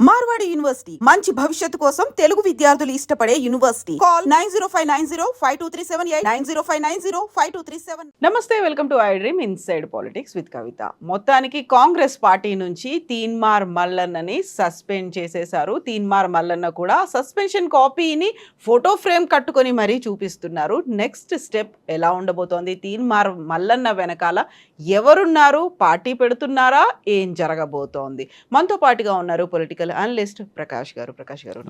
Marwadi university మంచి భవిష్యత్తు కోసం తెలుగు విద్యార్థులు ఇష్టపడే యూనివర్సిటీ. కాల్ 9059052378 9059052377. నమస్తే, welcome to I dream inside politics with Kavitha. మొత్తానికి కాంగ్రెస్ పార్టీ నుంచి తీన్మార్ మల్లన్నని సస్పెండ్ చేసేశారు. తీన్మార్ మల్లన్న కూడా సస్పెన్షన్ కాపీని ఫోటో ఫ్రేమ్ కట్టుకొని మరీ చూపిస్తున్నారు. నెక్స్ట్ స్టెప్ ఎలా ఉండబోతోంది? తీన్మార్ మల్లన్న వెనకాల ఎవరున్నారు? పార్టీ పెడుతున్నారా? ఏం జరగబోతోంది? మనతో పాటుగా ఉన్నారు పొలిటికల్ అనలిస్ట్ ప్రకాష్ గారు.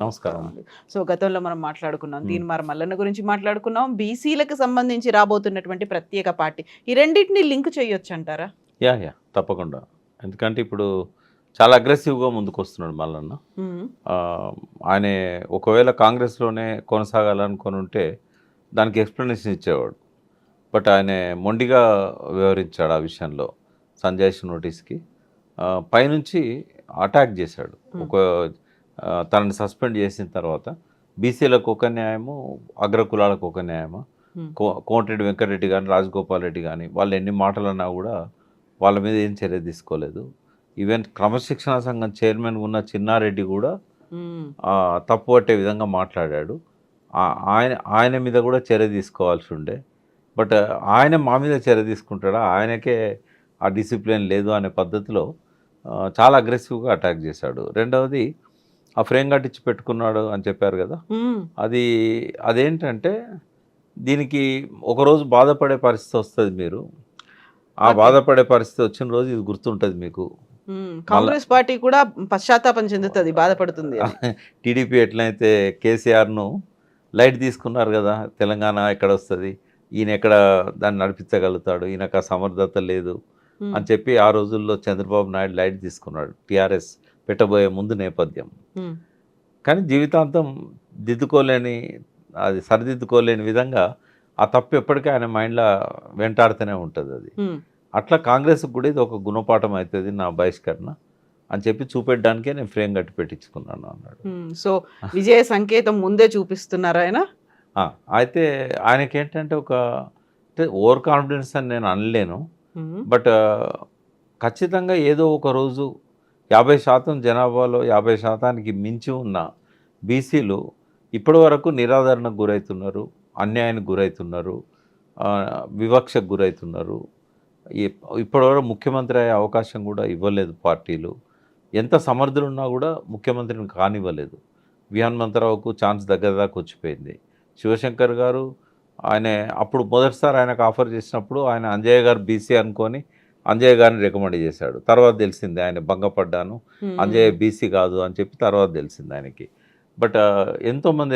నమస్కారం. సో గతంలో మనం మాట్లాడుకున్నాం, తీన్మార్ మల్లన్న గురించి మాట్లాడుకున్నాం, బీసీలకు సంబంధించి రాబోతున్నటువంటి ప్రత్యేక పార్టీ. ఈ రెండింటిని లింక్ చేయొచ్చు అంటారా? యా తప్పకుండా. ఎందుకంటే ఇప్పుడు చాలా అగ్రెసివ్గా ముందుకు వస్తున్నాడు మల్లన్న. ఆయన ఒకవేళ కాంగ్రెస్లోనే కొనసాగాలనుకొని ఉంటే దానికి ఎక్స్ప్లెనేషన్ ఇచ్చేవాడు. బట్ ఆయన మొండిగా వ్యవహరించాడు ఆ విషయంలో. సంజయ్ నోటీస్కి పైనుంచి అటాక్ చేశాడు. తనని సస్పెండ్ చేసిన తర్వాత బీసీలకు ఒక న్యాయము, అగ్రకులాలకు ఒక న్యాయము. కోమటిరెడ్డి వెంకటరెడ్డి కానీ, రాజగోపాల్ రెడ్డి కానీ వాళ్ళు ఎన్ని మాటలన్నా కూడా వాళ్ళ మీద ఏం చర్య తీసుకోలేదు. ఈవెన్ క్రమశిక్షణా సంఘం చైర్మన్ ఉన్న చిన్నారెడ్డి కూడా తప్పు పట్టే విధంగా మాట్లాడాడు. ఆయన మీద కూడా చర్య తీసుకోవాల్సి ఉండే. బట్ ఆయన మా మీద చర్య తీసుకుంటాడా? ఆయనకే ఆ డిసిప్లిన్ లేదు అనే పద్ధతిలో చాలా అగ్రెసివ్గా అటాక్ చేశాడు. రెండవది ఆ ఫ్రేమ్ కట్టించి పెట్టుకున్నాడు అని చెప్పారు కదా, అదేంటంటే దీనికి ఒకరోజు బాధపడే పరిస్థితి వస్తుంది. మీరు ఆ బాధపడే పరిస్థితి వచ్చిన రోజు ఇది గుర్తుంటుంది మీకు. కాంగ్రెస్ పార్టీ కూడా పశ్చాత్తాపం చెందుతుంది, బాధపడుతుంది. టీడీపీ ఎట్లయితే కేసీఆర్ను లైట్ తీసుకున్నారు కదా, తెలంగాణ ఎక్కడ వస్తుంది, ఈయన ఎక్కడ దాన్ని నడిపించగలుగుతాడు, ఈయనకు ఆ సమర్థత లేదు అని చెప్పి ఆ రోజుల్లో చంద్రబాబు నాయుడు లైట్ తీసుకున్నాడు టీఆర్ఎస్ పెట్టబోయే ముందు నేపథ్యం. కానీ జీవితాంతం సరిదిద్దుకోలేని విధంగా ఆ తప్పు ఎప్పటికీ ఆయన మైండ్లో వెంటాడుతూనే ఉంటుంది. అది అట్లా కాంగ్రెస్కి కూడా ఇది ఒక గుణపాఠం అవుతుంది నా బహిష్కరణ అని చెప్పి చూపెట్టడానికే నేను ఫ్రేమ్ కట్టి పెట్టించుకున్నాను అన్నాడు. సో విజయ సంకేతం ముందే చూపిస్తున్నారు ఆయన. అయితే ఆయనకేంటంటే ఓవర్ కాన్ఫిడెన్స్ అని నేను అనలేను. బట్ ఖచ్చితంగా ఏదో ఒక రోజు 50% జనాభాలో 50%కి మించి ఉన్న బీసీలు ఇప్పటి వరకు నిరాదరణకు గురవుతున్నారు, అన్యాయానికి గురవుతున్నారు, వివక్షకు గురవుతున్నారు. ఇప్పటివరకు ముఖ్యమంత్రి అయ్యే అవకాశం కూడా ఇవ్వలేదు పార్టీలు. ఎంత సమర్థులున్నా కూడా ముఖ్యమంత్రిని కానివ్వలేదు. విహాన్మంతరావుకు ఛాన్స్ దగ్గర దాకా వచ్చిపోయింది. శివశంకర్ గారు ఆయన అప్పుడు మొదటిసారి ఆయనకు ఆఫర్ చేసినప్పుడు ఆయన అంజయ్య గారు బీసీ అనుకొని అంజయ్య గారిని రికమెండ్ చేశాడు. తర్వాత తెలిసింది ఆయన భంగపడ్డాను, అంజయ్య బీసీ కాదు అని చెప్పి తర్వాత తెలిసింది ఆయనకి. బట్ ఎంతోమంది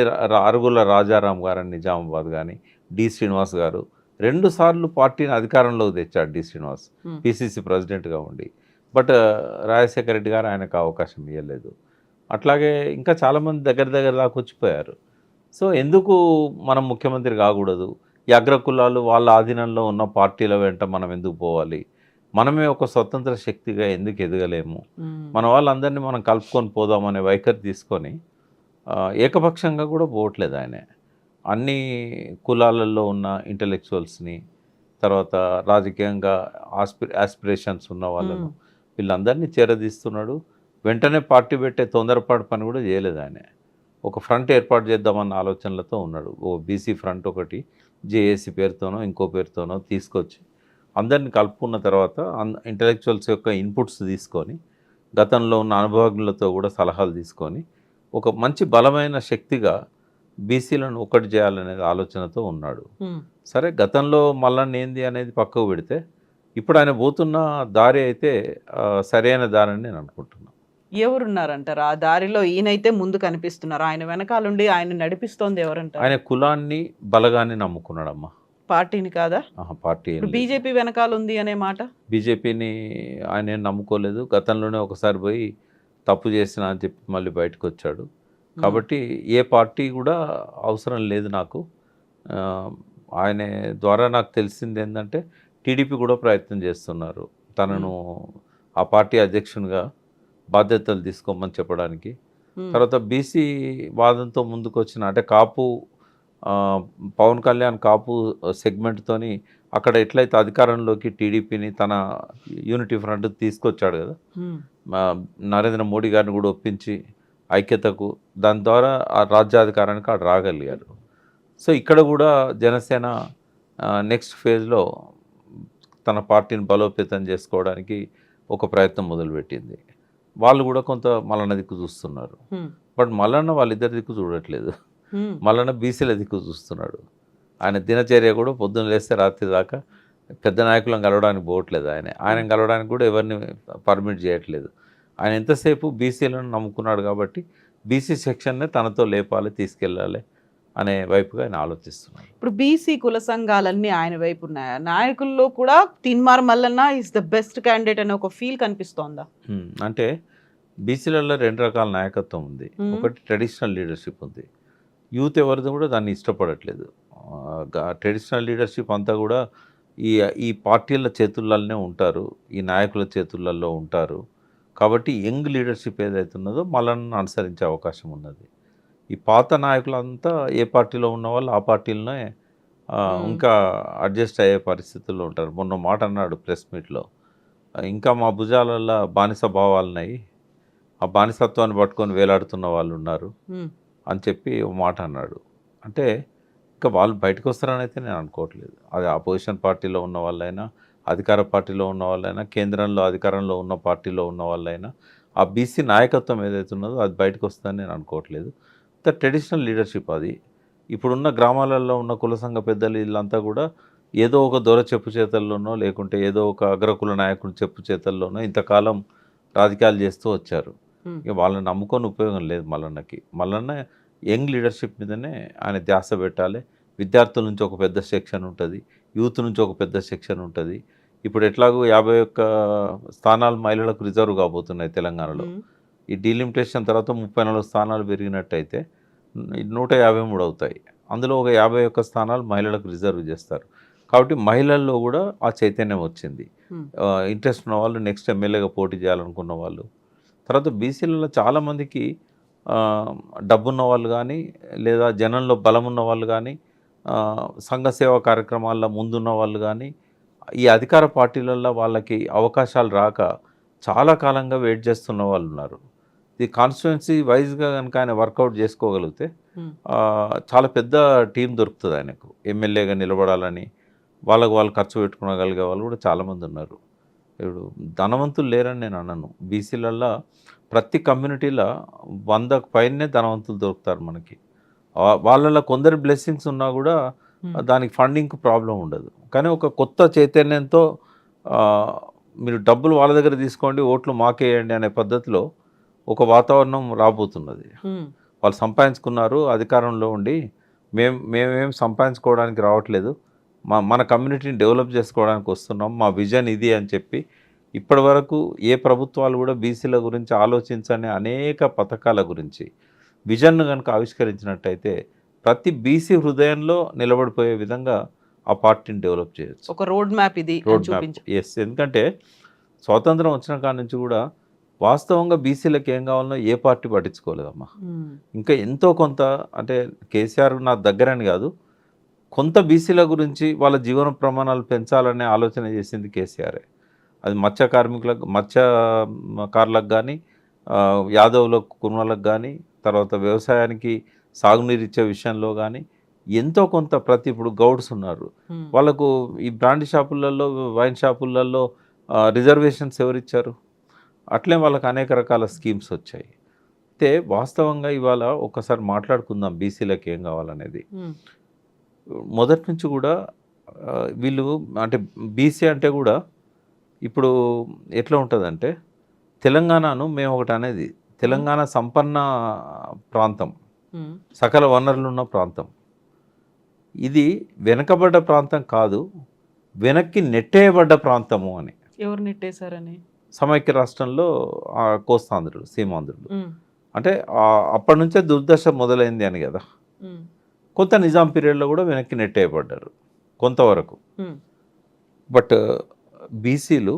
అరుగుల రాజారాం గారని నిజామాబాద్ కానీ, డి శ్రీనివాస్ గారు 2 సార్లు పార్టీని అధికారంలోకి తెచ్చాడు. డి శ్రీనివాస్ పిసిసి ప్రెసిడెంట్గా ఉండి. బట్ రాజశేఖర రెడ్డి గారు ఆయనకు అవకాశం ఇవ్వలేదు. అట్లాగే ఇంకా చాలామంది దగ్గర దాకా వచ్చిపోయారు. సో ఎందుకు మనం ముఖ్యమంత్రి కాకూడదు? ఈ అగ్రకులాలు వాళ్ళ ఆధీనంలో ఉన్న పార్టీల వెంట మనం ఎందుకు పోవాలి? మనమే ఒక స్వతంత్ర శక్తిగా ఎందుకు ఎదగలేము? మన వాళ్ళందరినీ మనం కలుపుకొని పోదామనే వైఖరి తీసుకొని ఏకపక్షంగా కూడా పోవట్లేదు ఆయన. అన్ని కులాలలో ఉన్న ఇంటలెక్చువల్స్ని, తర్వాత రాజకీయంగా ఆస్పిరేషన్స్ ఉన్న వాళ్ళను వీళ్ళందరినీ చేరదీస్తున్నాడు. వెంటనే పార్టీ పెట్టే తొందరపాటు పని కూడా చేయలేదు ఆయన. ఒక ఫ్రంట్ ఏర్పాటు చేద్దామన్న ఆలోచనలతో ఉన్నాడు. ఓ బీసీ ఫ్రంట్ ఒకటి జేఏసీ పేరుతోనో ఇంకో పేరుతోనో తీసుకొచ్చి అందరిని కలుపుకున్న తర్వాత ఇంటలెక్చువల్స్ యొక్క ఇన్పుట్స్ తీసుకొని, గతంలో ఉన్న అనుభవజ్ఞులతో కూడా సలహాలు తీసుకొని ఒక మంచి బలమైన శక్తిగా బీసీలను ఒకటి చేయాలనే ఆలోచనతో ఉన్నాడు. సరే, గతంలో మల్లన్న ఏంది అనేది పక్కకు పెడితే ఇప్పుడు ఆయన పోతున్న దారి అయితే సరైన దారి అని నేను అనుకుంటున్నాను. ఎవరున్నారంటారు ఆ దారిలో? ఈయనైతే ముందు కనిపిస్తున్నారు, ఆయన వెనకాలండి ఆయన నడిపిస్తోంది ఎవరంటారు? ఆయన కులాన్ని బలగాన్ని నమ్ముకున్నాడమ్మా, పార్టీని కాదా? పార్టీ బీజేపీ వెనకాల ఉంది అనే మాట. బీజేపీని ఆయన నమ్ముకోలేదు. గతంలోనే ఒకసారి పోయి తప్పు చేసిన అని చెప్పి మళ్ళీ బయటకు వచ్చాడు. కాబట్టి ఏ పార్టీ కూడా అవసరం లేదు నాకు. ఆయన ద్వారా నాకు తెలిసింది ఏంటంటే టీడీపీ కూడా ప్రయత్నం చేస్తున్నారు తనను ఆ పార్టీ అధ్యక్షునిగా బాధ్యతలు తీసుకోమని చెప్పడానికి. తర్వాత బీసీ వాదంతో ముందుకు వచ్చిన అంటే కాపు పవన్ కళ్యాణ్ కాపు సెగ్మెంట్తోని అక్కడ ఎట్లయితే అధికారంలోకి టీడీపీని తన యూనిటీ ఫ్రంట్ తీసుకొచ్చాడు కదా, మా నరేంద్ర మోడీ గారిని కూడా ఒప్పించి ఐక్యతకు, దాని ద్వారా ఆ రాజ్యాధికారానికి అక్కడ రాగలిగారు. సో ఇక్కడ కూడా జనసేన నెక్స్ట్ ఫేజ్లో తన పార్టీని బలోపేతం చేసుకోవడానికి ఒక ప్రయత్నం మొదలుపెట్టింది. వాళ్ళు కూడా కొంత మల్లన్న దిక్కు చూస్తున్నారు. బట్ మల్లన్న వాళ్ళిద్దరి దిక్కు చూడట్లేదు. మల్లన్న బీసీల దిక్కు చూస్తున్నాడు. ఆయన దినచర్య కూడా పొద్దున్న లేస్తే రాత్రి దాకా పెద్ద నాయకులను కలవడానికి పోవట్లేదు. ఆయన కలవడానికి కూడా ఎవరిని పర్మిట్ చేయట్లేదు. ఆయన ఎంతసేపు బీసీలను నమ్ముకున్నాడు కాబట్టి బీసీ సెక్షన్నే తనతో లేపాలి, తీసుకెళ్ళాలి అనే వైపుగా ఆయన ఆలోచిస్తున్నాడు. ఇప్పుడు బీసీ కుల సంఘాలన్నీ ఆయన వైపు ఉన్నాయా? నాయకుల్లో కూడా Teenmaar Mallanna is the best candidate అనే ఒక ఫీల్ కనిపిస్తోందా? అంటే బీసీలలో 2 రకాల నాయకత్వం ఉంది. ఒకటి ట్రెడిషనల్ లీడర్షిప్ ఉంది. యూత్ ఎవరిది కూడా దాన్ని ఇష్టపడట్లేదు. ట్రెడిషనల్ లీడర్షిప్ అంతా కూడా ఈ పార్టీల చేతుల్లోనే ఉంటారు, ఈ నాయకుల చేతులలో ఉంటారు. కాబట్టి యంగ్ లీడర్షిప్ ఏదైతే ఉన్నదో మల్లన్న అనుసరించే అవకాశం ఉన్నది. ఈ పాత నాయకులంతా ఏ పార్టీలో ఉన్న వాళ్ళు ఆ పార్టీలోనే ఇంకా అడ్జస్ట్ అయ్యే పరిస్థితుల్లో ఉంటారు. మొన్న మాట అన్నాడు ప్రెస్ మీట్లో, ఇంకా మా భుజాలల్లో బానిస భావాలున్నాయి, ఆ బానిసత్వాన్ని పట్టుకొని వేలాడుతున్న వాళ్ళు ఉన్నారు అని చెప్పి ఒక మాట అన్నాడు. అంటే ఇంకా వాళ్ళు బయటకు వస్తారని అయితే నేను అనుకోవట్లేదు. అది అపోజిషన్ పార్టీలో ఉన్న వాళ్ళైనా, అధికార పార్టీలో ఉన్న వాళ్ళైనా, కేంద్రంలో అధికారంలో ఉన్న పార్టీలో ఉన్న వాళ్ళైనా ఆ బీసీ నాయకత్వం ఏదైతే ఉన్నదో అది బయటకు వస్తుందని నేను అనుకోవట్లేదు. ట్రెడిషనల్ లీడర్షిప్ అది. ఇప్పుడున్న గ్రామాలలో ఉన్న కుల సంఘ పెద్దలు వీళ్ళంతా కూడా ఏదో ఒక దొర చెప్పు చేతల్లోనో లేకుంటే ఏదో ఒక అగ్రకుల నాయకుడు చెప్పు చేతల్లోనో ఇంతకాలం రాజకీయాలు చేస్తూ వచ్చారు. ఇక వాళ్ళని నమ్ముకొని ఉపయోగం లేదు మల్లన్నకి. మల్లన్న యంగ్ లీడర్షిప్ మీదనే ఆయన ధ్యాస పెట్టాలి. విద్యార్థుల నుంచి ఒక పెద్ద సెక్షన్ ఉంటుంది, యూత్ నుంచి ఒక పెద్ద సెక్షన్ ఉంటుంది. ఇప్పుడు ఎట్లాగో 51 స్థానాలు మహిళలకు రిజర్వ్ కాబోతున్నాయి తెలంగాణలో. ఈ డీలిమిటేషన్ తర్వాత 34 స్థానాలు పెరిగినట్టయితే 153 అవుతాయి. అందులో ఒక 51 స్థానాలు మహిళలకు రిజర్వ్ చేస్తారు. కాబట్టి మహిళల్లో కూడా ఆ చైతన్యం వచ్చింది. ఇంట్రెస్ట్ ఉన్న వాళ్ళు నెక్స్ట్ ఎమ్మెల్యేగా పోటీ చేయాలనుకున్న వాళ్ళు. తర్వాత బీసీలలో చాలామందికి డబ్బున్న వాళ్ళు కానీ లేదా జనంలో బలం ఉన్న వాళ్ళు కానీ సంఘ సేవా కార్యక్రమాల్లో ముందున్న వాళ్ళు కానీ ఈ అధికార పార్టీలలో వాళ్ళకి అవకాశాలు రాక చాలా కాలంగా వెయిట్ చేస్తున్న వాళ్ళు ఉన్నారు. ఈ కాన్స్టిట్యుయెన్సీ వైజ్గా కనుక ఆయన వర్కౌట్ చేసుకోగలిగితే చాలా పెద్ద టీం దొరుకుతుంది ఆయనకు. ఎమ్మెల్యేగా నిలబడాలని వాళ్ళు ఖర్చు పెట్టుకోగలిగే వాళ్ళు కూడా చాలామంది ఉన్నారు. ఇప్పుడు ధనవంతులు లేరని నేను అనను. బీసీలల్లో ప్రతి కమ్యూనిటీలో 100కు పైనే ధనవంతులు దొరుకుతారు మనకి. వాళ్ళలో కొందరు బ్లెస్సింగ్స్ ఉన్నా కూడా దానికి ఫండింగ్కి ప్రాబ్లం ఉండదు. కానీ ఒక కొత్త చైతన్యంతో మీరు డబ్బులు వాళ్ళ దగ్గర తీసుకోండి, ఓట్లు మాకేయండి అనే పద్ధతిలో ఒక వాతావరణం రాబోతున్నది. వాళ్ళు సంపాదించుకున్నారు, అధికారంలో ఉండి మేమేం సంపాదించుకోవడానికి రావట్లేదు, మన కమ్యూనిటీని డెవలప్ చేసుకోవడానికి వస్తున్నాం, మా విజన్ ఇది అని చెప్పి ఇప్పటి వరకు ఏ ప్రభుత్వాలు కూడా బీసీల గురించి ఆలోచించని అనేక పథకాల గురించి విజన్ను కనుక ఆవిష్కరించినట్టయితే ప్రతి బీసీ హృదయంలో నిలబడిపోయే విధంగా ఆ పార్టీని డెవలప్ చేయొచ్చు. ఒక రోడ్ మ్యాప్ ఇది. Road map, yes. ఎందుకంటే స్వాతంత్రం వచ్చిన కాడి నుంచి కూడా వాస్తవంగా బీసీలకు ఏం కావాలనో ఏ పార్టీ పట్టించుకోలేదమ్మా. ఇంకా ఎంతో కొంత, అంటే కేసీఆర్ నా దగ్గరని కాదు, కొంత బీసీల గురించి వాళ్ళ జీవన ప్రమాణాలు పెంచాలనే ఆలోచన చేసింది కేసీఆరే. అది మత్స్యకారులకు కానీ, యాదవులకు, కుర్మలకు కానీ, తర్వాత వ్యవసాయానికి సాగునీరు ఇచ్చే విషయంలో కానీ ఎంతో కొంత ఇప్పుడు గౌడ్స్ ఉన్నారు, వాళ్ళకు ఈ బ్రాండ్ షాపులలో, వైన్ షాపులలో రిజర్వేషన్స్ ఎవరిచ్చారు? అట్లే వాళ్ళకి అనేక రకాల స్కీమ్స్ వచ్చాయి. అయితే వాస్తవంగా ఇవాళ ఒకసారి మాట్లాడుకుందాం బీసీలకు ఏం కావాలనేది. మొదటి నుంచి కూడా వీళ్ళు, అంటే బీసీ అంటే కూడా ఇప్పుడు ఎట్లా ఉంటుందంటే, తెలంగాణను మేము ఒకటి అనేది, తెలంగాణ సంపన్న ప్రాంతం, సకల వనరులు ఉన్న ప్రాంతం. ఇది వెనకబడ్డ ప్రాంతం కాదు, వెనక్కి నెట్టేయబడ్డ ప్రాంతము అని. ఎవరు నెట్టేశారని? సమైక్య రాష్ట్రంలో కోస్తాంధ్రులు, సీమాంధ్రులు. అంటే అప్పటి నుంచే దుర్దశ మొదలైంది అని కదా. కొంత నిజాం పీరియడ్లో కూడా వెనక్కి నెట్టేయబడ్డారు కొంతవరకు. బట్ బీసీలు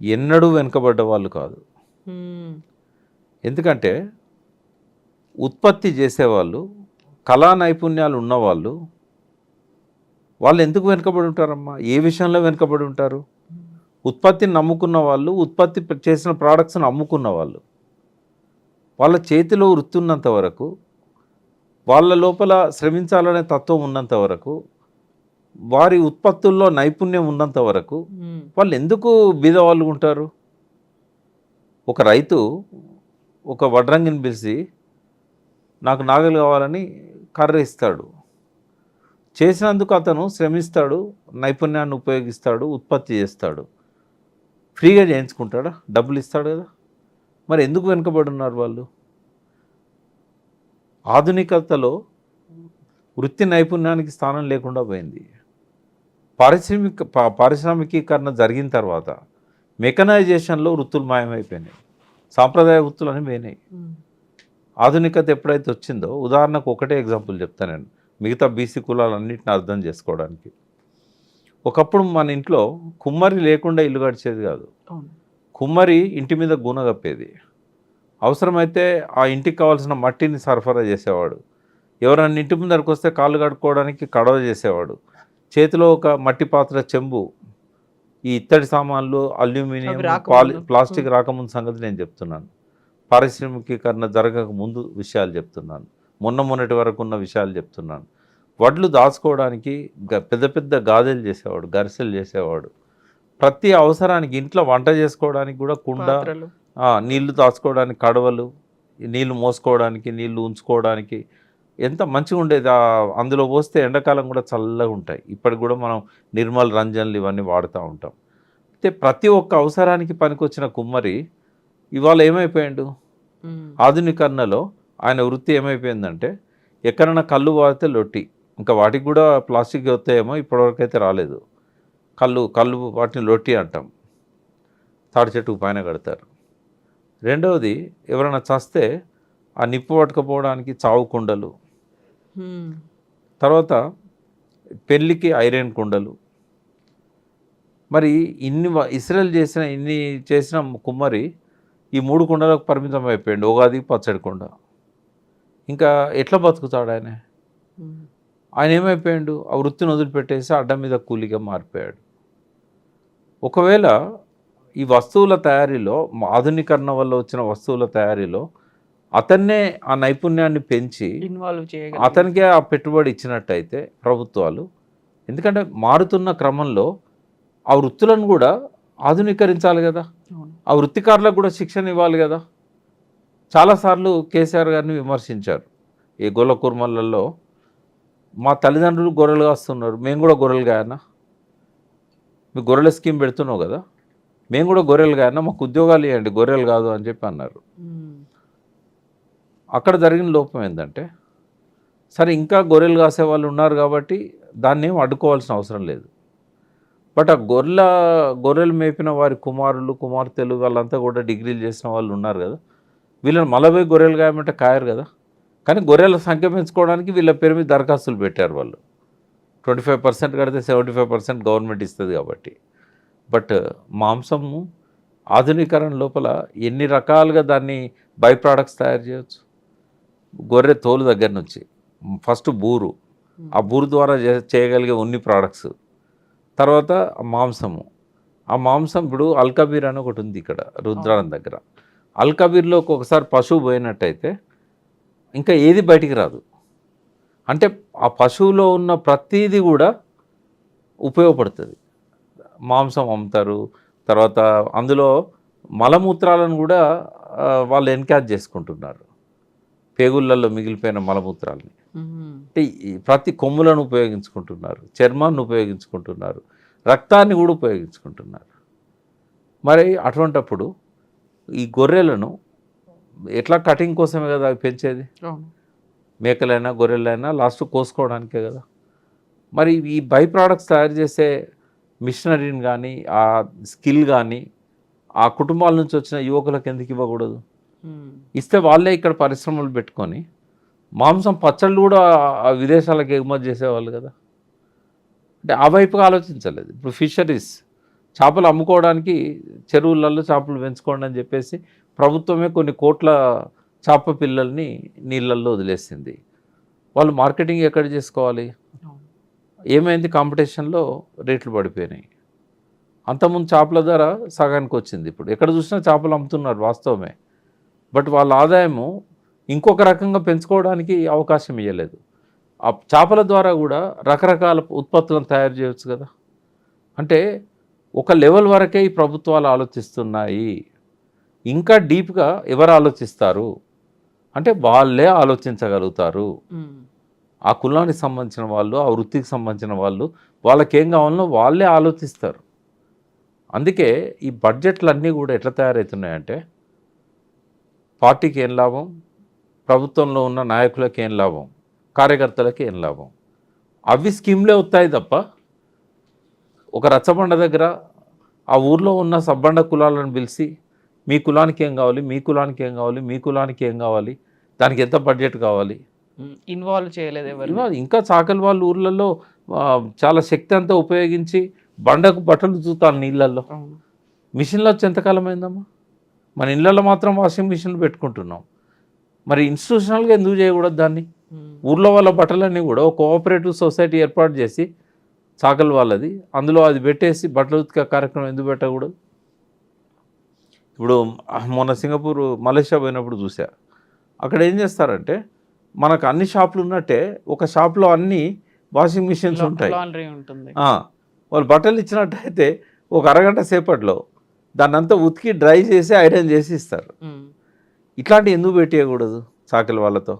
ఎన్నడూ వెనుకబడ్డ వాళ్ళు కాదు. ఎందుకంటే ఉత్పత్తి చేసేవాళ్ళు, కళా నైపుణ్యాలు ఉన్నవాళ్ళు, వాళ్ళు ఎందుకు వెనుకబడి ఉంటారమ్మా? ఏ విషయంలో వెనుకబడి ఉంటారు? ఉత్పత్తిని నమ్ముకున్న వాళ్ళు, ఉత్పత్తి చేసిన ప్రోడక్ట్స్ని అమ్ముకున్న వాళ్ళు, వాళ్ళ చేతిలో వృత్తి ఉన్నంత వరకు, వాళ్ళ లోపల శ్రమించాలనే తత్వం ఉన్నంత వరకు, వారి ఉత్పత్తుల్లో నైపుణ్యం ఉన్నంత వరకు వాళ్ళు ఎందుకు బీదవాళ్ళు ఉంటారు? ఒక రైతు ఒక వడ్రంగిని పిలిచి నాకు నాగలు కావాలని కర్ర ఇస్తాడు. చేసినందుకు అతను శ్రమిస్తాడు, నైపుణ్యాన్ని ఉపయోగిస్తాడు, ఉత్పత్తి చేస్తాడు. ఫ్రీగా చేయించుకుంటాడా? డబ్బులు ఇస్తాడు కదా. మరి ఎందుకు వెనుకబడి ఉన్నారు వాళ్ళు? ఆధునికతలో వృత్తి నైపుణ్యానికి స్థానం లేకుండా పోయింది. పారిశ్రామికీకరణ జరిగిన తర్వాత మెకనైజేషన్లో వృత్తులు మాయమైపోయినాయి, సాంప్రదాయ వృత్తులు అని పోయినాయి. ఆధునికత ఎప్పుడైతే వచ్చిందో, ఉదాహరణకు ఒకటే ఎగ్జాంపుల్ చెప్తాను నేను, మిగతా బీసీ కులాలన్నింటిని అర్థం చేసుకోవడానికి. ఒకప్పుడు మన ఇంట్లో కుమ్మరి లేకుండా ఇల్లు గడిచేది కాదు. కుమ్మరి ఇంటి మీద గూన కప్పేది, అవసరమైతే ఆ ఇంటికి కావాల్సిన మట్టిని సరఫరా చేసేవాడు. ఎవరన్నా ఇంటి ముందరికి వస్తే కాళ్ళు కడుక్కోవడానికి కడవ చేసేవాడు. చేతిలో ఒక మట్టి పాత్ర, చెంబు. ఈ ఇత్తడి సామాన్లు, అల్యూమినియం, ప్లాస్టిక్ రాకముందు సంగతి నేను చెప్తున్నాను. పారిశ్రామికీకరణ జరగక ముందు విషయాలు చెప్తున్నాను, మొన్నటి వరకు ఉన్న విషయాలు చెప్తున్నాను. వడ్లు దాచుకోవడానికి పెద్ద పెద్ద గాదెలు చేసేవాడు, గరిసెలు చేసేవాడు. ప్రతి అవసరానికి, ఇంట్లో వంట చేసుకోవడానికి కూడా కుండ, నీళ్లు దాచుకోవడానికి కడవలు, నీళ్లు మోసుకోవడానికి, నీళ్లు ఉంచుకోవడానికి ఎంత మంచిగా ఉండేది. అందులో పోస్తే ఎండాకాలం కూడా చల్లగా ఉంటాయి. ఇప్పటికి కూడా మనం నిర్మల్, రంజన్లు ఇవన్నీ వాడుతూ ఉంటాం. అయితే ప్రతి ఒక్క అవసరానికి పనికొచ్చిన కుమ్మరి ఇవాళ ఏమైపోయాడు? ఆధునీకరణలో ఆయన వృత్తి ఏమైపోయిందంటే, ఎక్కడైనా కళ్ళు వాడితే లొట్టి, ఇంకా వాటికి కూడా ప్లాస్టిక్ వస్తాయేమో, ఇప్పటివరకు అయితే రాలేదు. కళ్ళు వాటిని లొట్టి అంటాం, తాడి చెట్టుకు పైన కడతారు. రెండవది, ఎవరైనా చస్తే ఆ నిప్పు పట్టుకపోవడానికి చావు కుండలు, తర్వాత పెళ్ళికి ఐరన్ కుండలు. మరి ఇన్ని చేసిన కుమ్మరి ఈ 3 కుండలకు పరిమితం అయిపోయాడు. ఉగాది పచ్చడి కుండ. ఇంకా ఎట్లా బతుకుతాడు ఆయన? ఆయన ఏమైపోయాడు? ఆ వృత్తిని వదిలిపెట్టేసి అడ్డం మీద కూలిగా మారిపోయాడు. ఒకవేళ ఈ వస్తువుల తయారీలో, ఆధునీకరణ వల్ల వచ్చిన వస్తువుల తయారీలో అతన్నే ఆ నైపుణ్యాన్ని పెంచి అతనికే ఆ పెట్టుబడి ఇచ్చినట్టయితే ప్రభుత్వాలు, ఎందుకంటే మారుతున్న క్రమంలో ఆ వృత్తులను కూడా ఆధునీకరించాలి కదా, ఆ వృత్తికారులకు కూడా శిక్షణ ఇవ్వాలి కదా. చాలాసార్లు కేసీఆర్ గారిని విమర్శించారు. ఈ గొల్ల కుర్మలలో మా తల్లిదండ్రులు గొర్రెలు కాస్తున్నారు, మేము కూడా గొర్రెలు కాయన్నా, మీ గొర్రెల స్కీమ్ పెడుతున్నావు కదా, మేము కూడా గొర్రెలు కాయన్నా, మాకు ఉద్యోగాలు ఇవ్వండి, గొర్రెలు కాదు అని చెప్పి అన్నారు. అక్కడ జరిగిన లోపం ఏంటంటే, సరే ఇంకా గొర్రెలు కాసే వాళ్ళు ఉన్నారు కాబట్టి దాన్ని ఏం అడ్డుకోవాల్సిన అవసరం లేదు. బట్ ఆ గొర్రెలు మేపిన వారి కుమారులు, కుమార్తెలు వాళ్ళంతా కూడా డిగ్రీలు చేసిన వాళ్ళు ఉన్నారు కదా, వీళ్ళని 40 గొర్రెలు కాయమంటే కాయరు కదా. కానీ గొర్రెల సంఖ్య పెంచుకోవడానికి వీళ్ళ పేరు మీద దరఖాస్తులు పెట్టారు వాళ్ళు. 25% కడితే 75% గవర్నమెంట్ ఇస్తుంది కాబట్టి. బట్ మాంసము ఆధునీకరణ లోపల ఎన్ని రకాలుగా దాన్ని బై ప్రోడక్ట్స్ తయారు చేయవచ్చు. గొర్రె తోలు దగ్గర నుంచి ఫస్ట్ బూరు, ఆ బూరు ద్వారా చేయగలిగే ఉన్ని ప్రోడక్ట్స్, తర్వాత మాంసము. ఆ మాంసం ఇప్పుడు అల్కబీర్ అని ఒకటి ఉంది ఇక్కడ రుద్రారం దగ్గర. అల్కబీర్లో ఒకసారి పశువు పోయినట్టయితే ఇంకా ఏది బయటికి రాదు. అంటే ఆ పశువులో ఉన్న ప్రతిదీ కూడా ఉపయోగపడుతుంది. మాంసం అమ్ముతారు, తర్వాత అందులో మలమూత్రాలను కూడా వాళ్ళు ఎన్కాష్ చేసుకుంటున్నారు, పేగుళ్ళల్లో మిగిలిపోయిన మలమూత్రాలని. అంటే ప్రతి కొమ్ములను ఉపయోగించుకుంటున్నారు, చర్మాన్ని ఉపయోగించుకుంటున్నారు, రక్తాన్ని కూడా ఉపయోగించుకుంటున్నారు. మరి అటువంటప్పుడు ఈ గొర్రెలను ఎట్లా కటింగ్ కోసమే కదా అవి పెంచేది. మేకలైనా గొర్రెలైనా లాస్ట్ కోసుకోవడానికే కదా. మరి ఈ బై ప్రోడక్ట్స్ తయారు చేసే మిషనరీని కానీ, ఆ స్కిల్ కానీ ఆ కుటుంబాల నుంచి వచ్చిన యువకులకు ఎందుకు ఇవ్వకూడదు? ఇస్తే వాళ్ళే ఇక్కడ పరిశ్రమలు పెట్టుకొని మాంసం పచ్చళ్ళు కూడా విదేశాలకు ఎగుమతి చేసేవాళ్ళు కదా. అంటే ఆ వైపుగా ఆలోచించలేదు. ఇప్పుడు ఫిషరీస్, చేపలు అమ్ముకోవడానికి చెరువులలో చేపలు పెంచుకోండి అని చెప్పేసి ప్రభుత్వమే కొన్ని కోట్ల చేప పిల్లల్ని నీళ్ళల్లో వదిలేసింది. వాళ్ళు మార్కెటింగ్ ఎక్కడ చేసుకోవాలి? ఏమైంది, కాంపిటీషన్లో రేట్లు పడిపోయినాయి. అంతకుముందు చేపల ధర సగానికి వచ్చింది. ఇప్పుడు ఎక్కడ చూసినా చేపలు అమ్ముతున్నారు వాస్తవమే, బట్ వాళ్ళ ఆదాయము ఇంకొక రకంగా పెంచుకోవడానికి అవకాశం ఇవ్వలేదు. ఆ చేపల ద్వారా కూడా రకరకాల ఉత్పత్తులను తయారు చేయవచ్చు కదా. అంటే ఒక లెవెల్ వరకే ఈ ప్రభుత్వాలు ఆలోచిస్తున్నాయి. ఇంకా డీప్గా ఎవరు ఆలోచిస్తారు అంటే వాళ్ళే ఆలోచించగలుగుతారు. ఆ కులానికి సంబంధించిన వాళ్ళు, ఆ వృత్తికి సంబంధించిన వాళ్ళు, వాళ్ళకేం కావాలనో వాళ్ళే ఆలోచిస్తారు. అందుకే ఈ బడ్జెట్లన్నీ కూడా ఎట్లా తయారవుతున్నాయంటే పార్టీకి ఏం లాభం, ప్రభుత్వంలో ఉన్న నాయకులకి ఏం లాభం, కార్యకర్తలకి ఏం లాభం, అవి స్కీమ్లే వస్తాయి తప్ప ఒక రచ్చబండ దగ్గర ఆ ఊర్లో ఉన్న సబ్బండ కులాలను పిలిచి మీ కులానికి ఏం కావాలి, మీ కులానికి ఏం కావాలి, మీ కులానికి ఏం కావాలి, దానికి ఎంత బడ్జెట్ కావాలి ఇన్వాల్వ్ చేయలేదు ఎవరు. ఇంకా చాకలి వాళ్ళ ఊర్లలో చాలా శక్తి అంతా ఉపయోగించి బండకు బట్టలు చూతాను నీళ్ళల్లో. మిషన్లు వచ్చి ఎంతకాలం అయిందమ్మా? మన ఇళ్ళల్లో మాత్రం వాషింగ్ మిషన్లు పెట్టుకుంటున్నాం. మరి ఇన్స్టిట్యూషనల్గా ఎందుకు చేయకూడదు దాన్ని? ఊర్లో వాళ్ళ బట్టలన్నీ కూడా ఒక కోఆపరేటివ్ సొసైటీ ఏర్పాటు చేసి చాకలి వాళ్ళది, అందులో అది పెట్టేసి బట్టలు ఉతికే కార్యక్రమం ఎందుకు పెట్టకూడదు? ఇప్పుడు మొన్న సింగపూర్, మలేషియా పోయినప్పుడు చూసా. అక్కడ ఏం చేస్తారంటే మనకు అన్ని షాపులు ఉన్నట్టే ఒక షాప్లో అన్ని వాషింగ్ మిషన్స్ ఉంటాయి. వాళ్ళు బట్టలు ఇచ్చినట్టయితే ఒక అరగంట సేపట్లో దాన్ని అంతా ఉతికి డ్రై చేసి ఐరన్ చేసి ఇస్తారు. ఇట్లాంటివి ఎందుకు పెట్టేయకూడదు చాకలి వాళ్ళతో?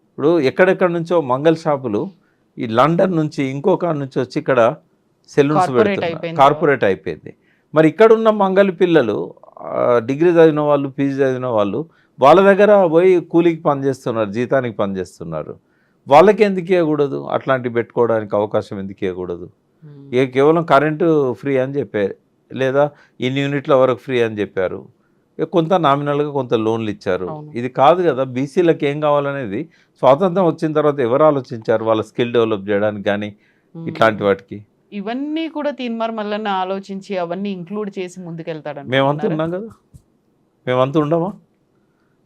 ఇప్పుడు ఎక్కడెక్కడ నుంచో మంగళ షాపులు ఈ లండన్ నుంచి ఇంకొక నుంచి వచ్చి ఇక్కడ సెలూన్స్ పెడుతున్నారు, కార్పొరేట్ అయిపోయింది. మరి ఇక్కడ ఉన్న మంగళ పిల్లలు డిగ్రీ చదివిన వాళ్ళు, పీజీ చదివిన వాళ్ళు వాళ్ళ దగ్గర పోయి కూలీకి పనిచేస్తున్నారు, జీతానికి పనిచేస్తున్నారు. వాళ్ళకి ఎందుకు ఇవ్వకూడదు? అట్లాంటివి పెట్టుకోవడానికి అవకాశం ఎందుకు ఇవ్వకూడదు? కేవలం కరెంటు ఫ్రీ అని చెప్పారు, లేదా ఇన్ని యూనిట్ల వరకు ఫ్రీ అని చెప్పారు, కొంత నామినల్గా కొంత లోన్లు ఇచ్చారు. ఇది కాదు కదా. బీసీలకు ఏం కావాలనేది స్వాతంత్రం వచ్చిన తర్వాత ఎవరు ఆలోచించారు? వాళ్ళ స్కిల్ డెవలప్ చేయడానికి కానీ ఇట్లాంటి వాటికి. ఇవన్నీ కూడా తీన్మార్ మల్లన్న ఆలోచించి అవన్నీ ఇంక్లూడ్ చేసి ముందుకెళ్తాడు. మేమంతా ఉన్నాం కదా, మేమంతా ఉండమా?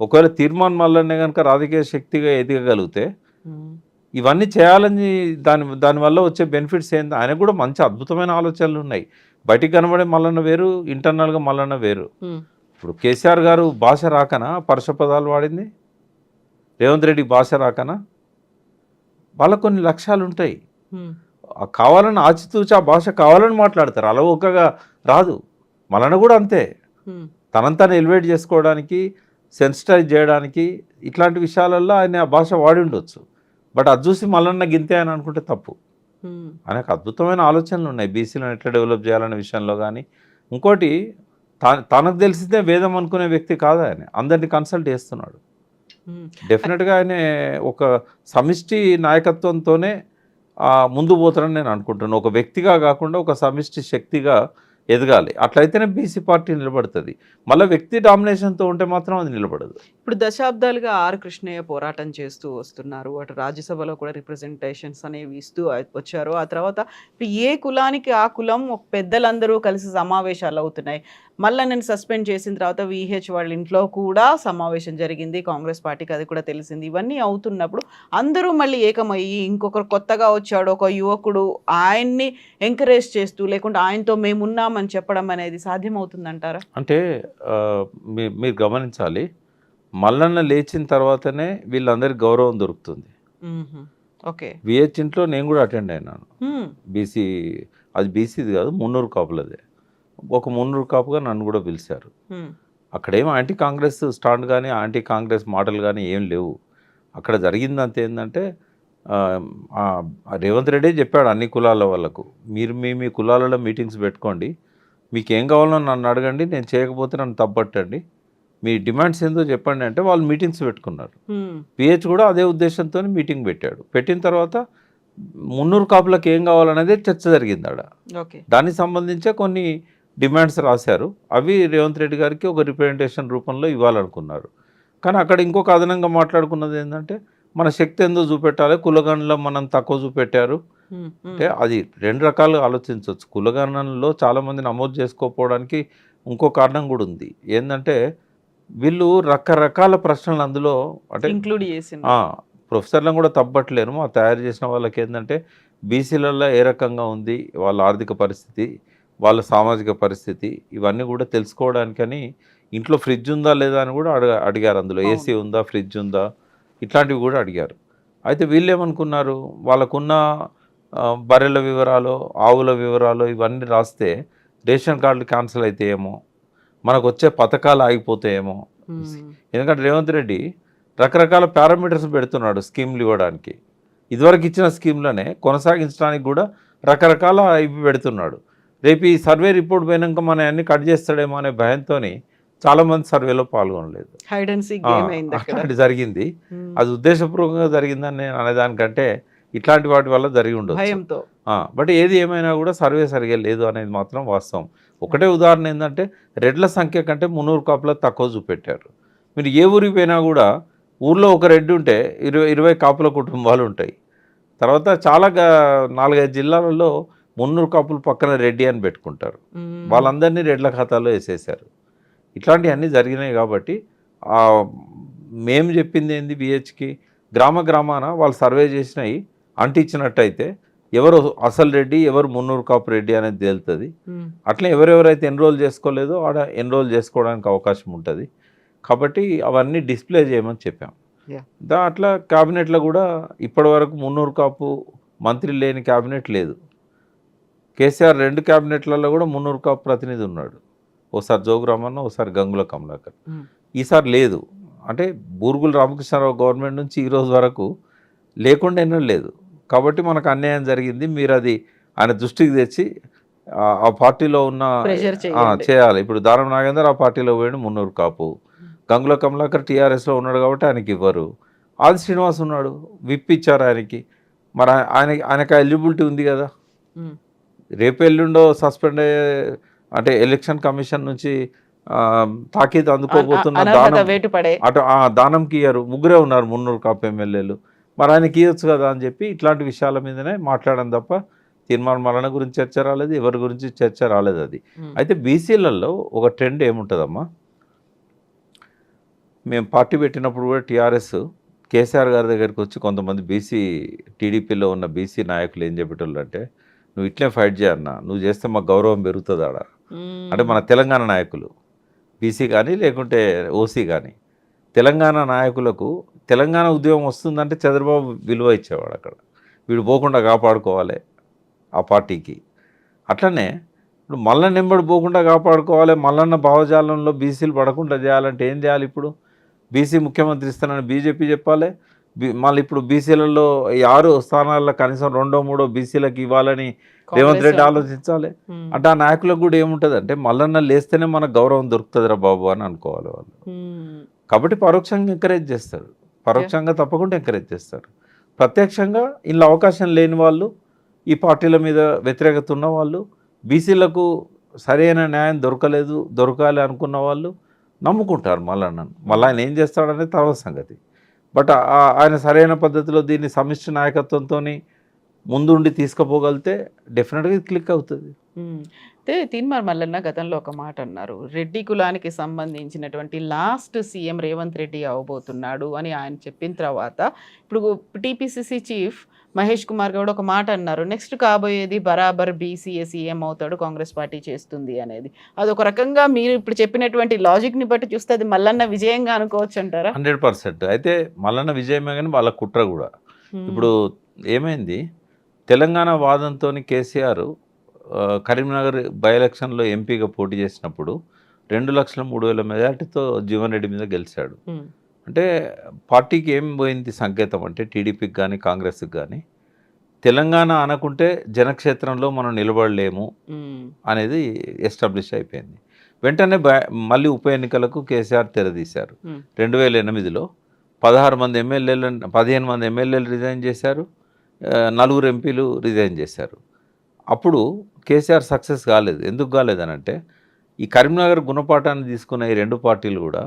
ఒకవేళ తీర్మాన్ మల్లన్నే కనుక రాజకీయ శక్తిగా ఎదగగలిగితే ఇవన్నీ చేయాలని దానివల్ల వచ్చే బెనిఫిట్స్ ఏంది? ఆయనకు కూడా మంచి అద్భుతమైన ఆలోచనలు ఉన్నాయి. బయటికి కనబడే మల్లన్న వేరు, ఇంటర్నల్గా మల్లన్న వేరు. ఇప్పుడు కేసీఆర్ గారు భాష రాకనా పరుష పదాలు వాడింది? రేవంత్ రెడ్డి భాష రాకనా? వాళ్ళకు కొన్ని లక్ష్యాలు ఉంటాయి. కావాలని ఆచితూచి ఆ భాష కావాలని మాట్లాడతారు, అలవోకగా రాదు. మల్లన్న కూడా అంతే, తనంతా ఎలివేట్ చేసుకోవడానికి, సెన్సిటైజ్ చేయడానికి ఇట్లాంటి విషయాలలో ఆయన ఆ భాష వాడి ఉండొచ్చు. బట్ అది చూసి మల్లన్న గింతే అని అనుకుంటే తప్పు. ఆయనకు అద్భుతమైన ఆలోచనలు ఉన్నాయి బీసీలను ఎట్లా డెవలప్ చేయాలనే విషయంలో. కానీ ఇంకోటి, తనకు తెలిసిందే వేదం అనుకునే వ్యక్తి కాదు ఆయన, అందరినీ కన్సల్ట్ చేస్తున్నాడు. డెఫినెట్గా ఆయన ఒక సమిష్టి నాయకత్వంతోనే ముందు పోతారని నేను అనుకుంటున్నాను. ఒక వ్యక్తిగా కాకుండా ఒక సమిష్టి శక్తిగా ఎదగాలి. అట్లయితేనే బీసీ పార్టీ నిలబడుతుంది. మళ్ళీ వ్యక్తి డామినేషన్తో ఉంటే మాత్రం అది నిలబడదు. ఇప్పుడు దశాబ్దాలుగా ఆర్ కృష్ణయ్య పోరాటం చేస్తూ వస్తున్నారు. అటు రాజ్యసభలో కూడా రిప్రజెంటేషన్స్ అనేవి ఇస్తూ వచ్చారు. ఆ తర్వాత ఇప్పుడు ఏ కులానికి ఆ కులం పెద్దలందరూ కలిసి సమావేశాలు అవుతున్నాయి. మళ్ళీ నేను సస్పెండ్ చేసిన తర్వాత విహెచ్ వాళ్ళ ఇంట్లో కూడా సమావేశం జరిగింది, కాంగ్రెస్ పార్టీకి అది కూడా తెలిసింది. ఇవన్నీ అవుతున్నప్పుడు అందరూ మళ్ళీ ఏకమయ్యి ఇంకొకరు కొత్తగా వచ్చాడు ఒక యువకుడు, ఆయన్ని ఎంకరేజ్ చేస్తూ లేకుంటే ఆయనతో మేమున్నామని చెప్పడం అనేది సాధ్యమవుతుందంటారా? అంటే మీరు గమనించాలి, మల్లన్న లేచిన తర్వాతనే వీళ్ళందరికీ గౌరవం దొరుకుతుంది. ఓకే, విహెచ్ ఇంట్లో నేను కూడా అటెండ్ అయినాను. బీసీ, అది బీసీది కాదు, మున్నూరు కాపులదే. ఒక మున్నూరు కాపుగా నన్ను కూడా పిలిచారు. అక్కడేమో యాంటీ కాంగ్రెస్ స్టాండ్ కానీ యాంటీ కాంగ్రెస్ మాటలు కానీ ఏం లేవు. అక్కడ జరిగిందంత ఏంటంటే రేవంత్ రెడ్డి చెప్పాడు అన్ని కులాల వాళ్ళకు, మీరు మీ కులాలలో మీటింగ్స్ పెట్టుకోండి, మీకు ఏం కావాలో నన్ను అడగండి, నేను చేయకపోతే నన్ను తప్పట్టండి, మీ డిమాండ్స్ ఏందో చెప్పండి అంటే వాళ్ళు మీటింగ్స్ పెట్టుకున్నారు. పిహెచ్ కూడా అదే ఉద్దేశంతో మీటింగ్ పెట్టాడు. పెట్టిన తర్వాత మున్నూరు కాపులకు ఏం కావాలనేది చర్చ జరిగింది ఆడ. దానికి సంబంధించే కొన్ని డిమాండ్స్ రాశారు. అవి రేవంత్ రెడ్డి గారికి ఒక రిప్రజెంటేషన్ రూపంలో ఇవ్వాలనుకున్నారు. కానీ అక్కడ ఇంకొక అదనంగా మాట్లాడుకున్నది ఏంటంటే మన శక్తి ఎంతో చూపెట్టాలి, కులగణలో మనం తక్కువ చూపెట్టారు అంటే అది రెండు రకాలుగా ఆలోచించవచ్చు. కులగణనలో చాలామంది నమోదు చేసుకోకపోవడానికి ఇంకో కారణం కూడా ఉంది. ఏంటంటే వీళ్ళు రకరకాల ప్రశ్నలు అందులో అంటే ఇంక్లూడ్ చేసి ప్రొఫెసర్లను కూడా తప్పట్లేరు. తయారు చేసిన వాళ్ళకి ఏంటంటే బీసీలలో ఏ రకంగా ఉంది వాళ్ళ ఆర్థిక పరిస్థితి, వాళ్ళ సామాజిక పరిస్థితి, ఇవన్నీ కూడా తెలుసుకోవడానికని ఇంట్లో ఫ్రిడ్జ్ ఉందా లేదా అని కూడా అడిగారు. అందులో ఏసీ ఉందా, ఫ్రిడ్జ్ ఉందా, ఇట్లాంటివి కూడా అడిగారు. అయితే వీళ్ళు ఏమనుకున్నారు, వాళ్ళకున్న బర్రెల వివరాలు, ఆవుల వివరాలు ఇవన్నీ రాస్తే రేషన్ కార్డులు క్యాన్సిల్ అవుతాయేమో, మనకు వచ్చే పథకాలు ఆగిపోతాయేమో. ఎందుకంటే రేవంత్ రెడ్డి రకరకాల పారామీటర్స్ పెడుతున్నాడు స్కీమ్లు ఇవ్వడానికి. ఇదివరకు ఇచ్చిన స్కీమ్లనే కొనసాగించడానికి కూడా రకరకాల ఇవి పెడుతున్నాడు. రేపు ఈ సర్వే రిపోర్ట్ పోయినాక మన అన్ని కట్ చేస్తాడేమో అనే భయంతో చాలామంది సర్వేలో పాల్గొనలేదు. అట్లాంటి జరిగింది. అది ఉద్దేశపూర్వకంగా జరిగిందని నేను అనేదానికంటే ఇట్లాంటి వాటి వల్ల జరిగి ఉండదు. బట్ ఏది ఏమైనా కూడా సర్వే సరిగా లేదు అనేది మాత్రం వాస్తవం. ఒకటే ఉదాహరణ ఏంటంటే రెడ్ల సంఖ్య కంటే మున్నూరు కాపుల తక్కువ చూపెట్టారు. మీరు ఏ ఊరికి పోయినా కూడా ఊర్లో ఒక రెడ్డి ఉంటే 20 కాపుల కుటుంబాలు ఉంటాయి. తర్వాత చాలా 4-5 జిల్లాలలో మున్నూరు కాపులు పక్కన రెడ్డి అని పెట్టుకుంటారు. వాళ్ళందరినీ రెడ్ల ఖాతాలో వేసేసారు. ఇట్లాంటివన్నీ జరిగినాయి. కాబట్టి మేము చెప్పింది ఏంది, బిహెచ్కి గ్రామాన వాళ్ళు సర్వే చేసినాయి అంటించినట్టయితే ఎవరు అసలు రెడ్డి, ఎవరు మున్నూరు కాపు రెడ్డి అనేది తేలుతుంది. అట్లా ఎవరెవరైతే ఎన్రోల్ చేసుకోలేదో ఆడ ఎన్రోల్ చేసుకోవడానికి అవకాశం ఉంటుంది. కాబట్టి అవన్నీ డిస్ప్లే చేయమని చెప్పాం. అట్లా క్యాబినెట్లో కూడా ఇప్పటి వరకు మున్నూరు కాపు మంత్రి లేని క్యాబినెట్ లేదు. కేసీఆర్ 2 క్యాబినెట్లలో కూడా మున్నూరు కాపు ప్రతినిధి ఉన్నాడు. ఓసారి జోగురామన్న, ఓసారి గంగుల కమలాకర్. ఈసారి లేదు. అంటే బూరుగుల రామకృష్ణారావు గవర్నమెంట్ నుంచి ఈరోజు వరకు లేకుండా ఎన్నో లేదు. కాబట్టి మనకు అన్యాయం జరిగింది. మీరు అది ఆయన దృష్టికి తెచ్చి ఆ పార్టీలో ఉన్న చేయాలి. ఇప్పుడు దానం నాగేందర్ ఆ పార్టీలో పోయాడు, మున్నూరు కాపు. గంగుల కమలాకర్ టీఆర్ఎస్లో ఉన్నాడు కాబట్టి ఆయనకి ఇవ్వరు. ఆది శ్రీనివాస్ ఉన్నాడు, విప్ ఇచ్చారు ఆయనకి. మరి ఆయనకి ఎలిజిబిలిటీ ఉంది కదా. రేపు ఎల్లుండో సస్పెండ్ అయ్యే, అంటే ఎలక్షన్ కమిషన్ నుంచి తాకీదు అందుకోబోతున్న దానంకి ఇయ్యరు. ముగ్గురే ఉన్నారు మున్నూరు కాపు ఎమ్మెల్యేలు. మరి ఆయనకి ఇవ్వచ్చు కదా అని చెప్పి ఇట్లాంటి విషయాల మీదనే మాట్లాడడం తప్ప తీర్మాన మరణ గురించి చర్చ రాలేదు, ఎవరి గురించి చర్చ రాలేదు. అది అయితే బీసీలలో ఒక ట్రెండ్ ఏముంటుందమ్మా, మేము పార్టీ పెట్టినప్పుడు కూడా టీఆర్ఎస్ కేసీఆర్ గారి దగ్గరికి వచ్చి కొంతమంది టీడీపీలో ఉన్న బీసీ నాయకులు ఏం చెప్పేటోళ్ళు అంటే, నువ్వు ఇట్లే ఫైట్ చేయన్నా, నువ్వు చేస్తే మాకు గౌరవం పెరుగుతుంది ఆడ. అంటే మన తెలంగాణ నాయకులు, బీసీ కానీ లేకుంటే ఓసీ కానీ, తెలంగాణ నాయకులకు తెలంగాణ ఉద్యమం వస్తుందంటే చంద్రబాబు విలువ ఇచ్చేవాడు. అక్కడ వీడు పోకుండా కాపాడుకోవాలి ఆ పార్టీకి. అట్లనే ఇప్పుడు మల్లన్న నెంబడి పోకుండా కాపాడుకోవాలి, మల్లన్న భావజాలంలో బీసీలు పడకుండా చేయాలంటే ఏం చేయాలి? ఇప్పుడు బీసీ ముఖ్యమంత్రి ఇస్తానని బీజేపీ చెప్పాలి. మళ్ళీ ఇప్పుడు బీసీలలో 6 స్థానాల్లో కనీసం 2-3 బీసీలకు ఇవ్వాలని రేవంత్ రెడ్డి ఆలోచించాలి. అంటే ఆ నాయకులకు కూడా ఏముంటుంది అంటే, మల్లన్న లేస్తేనే మనకు గౌరవం దొరుకుతుందిరా బాబు అని అనుకోవాలి వాళ్ళు. కాబట్టి పరోక్షంగా ఎంకరేజ్ చేస్తారు, పరోక్షంగా తప్పకుండా ఎంకరేజ్ చేస్తారు. ప్రత్యక్షంగా ఇలా అవకాశం లేని వాళ్ళు, ఈ పార్టీల మీద వ్యతిరేకత ఉన్న వాళ్ళు, బీసీలకు సరైన న్యాయం దొరకాలి అనుకున్న వాళ్ళు నమ్ముకుంటారు మల్లన్నను. మళ్ళీ ఆయన ఏం చేస్తాడనేది తర్వాత సంగతి. బట్ ఆయన సరైన పద్ధతిలో దీన్ని సమిష్టి నాయకత్వంతో ముందుండి తీసుకుపోగలితే డెఫినెట్గా ఇది క్లిక్ అవుతుంది. అయితే తీన్మార్ మల్లన్న గతంలో ఒక మాట అన్నారు, రెడ్డి కులానికి సంబంధించినటువంటి లాస్ట్ సీఎం రేవంత్ రెడ్డి అవబోతున్నాడు అని ఆయన చెప్పిన తర్వాత ఇప్పుడు టీపీసీసీ చీఫ్ మహేష్ కుమార్ గౌడ్ ఒక మాట అన్నారు, నెక్స్ట్ కాబోయేది బరాబర్ బీసీఏ సీఎం అవుతాడు, కాంగ్రెస్ పార్టీ చేస్తుంది అనేది. అదొక రకంగా మీరు ఇప్పుడు చెప్పినటువంటి లాజిక్ని బట్టి చూస్తే అది మల్లన్న విజయంగా అనుకోవచ్చు అంటారా? 100%. అయితే మల్లన్న విజయమే కానీ వాళ్ళ కుట్ర కూడా. ఇప్పుడు ఏమైంది, తెలంగాణ వాదంతో కేసీఆర్ కరీంనగర్ బై ఎలక్షన్లో ఎంపీగా పోటీ చేసినప్పుడు 2,03,000 మెజార్టీతో జీవన్ రెడ్డి మీద గెలిచాడు. అంటే పార్టీకి ఏం పోయింది సంకేతం అంటే, టీడీపీకి కానీ కాంగ్రెస్కి కానీ, తెలంగాణ అనుకుంటే జనక్షేత్రంలో మనం నిలబడలేము అనేది ఎస్టాబ్లిష్ అయిపోయింది. వెంటనే మళ్ళీ ఉప ఎన్నికలకు కేసీఆర్ తెరదీశారు. 2008లో 15 మంది ఎమ్మెల్యేలు రిజైన్ చేశారు, 4 ఎంపీలు రిజైన్ చేశారు. అప్పుడు కేసీఆర్ సక్సెస్ కాలేదు. ఎందుకు కాలేదనంటే, ఈ కరీంనగర్ గుణపాఠాన్ని తీసుకున్న ఈ 2 పార్టీలు కూడా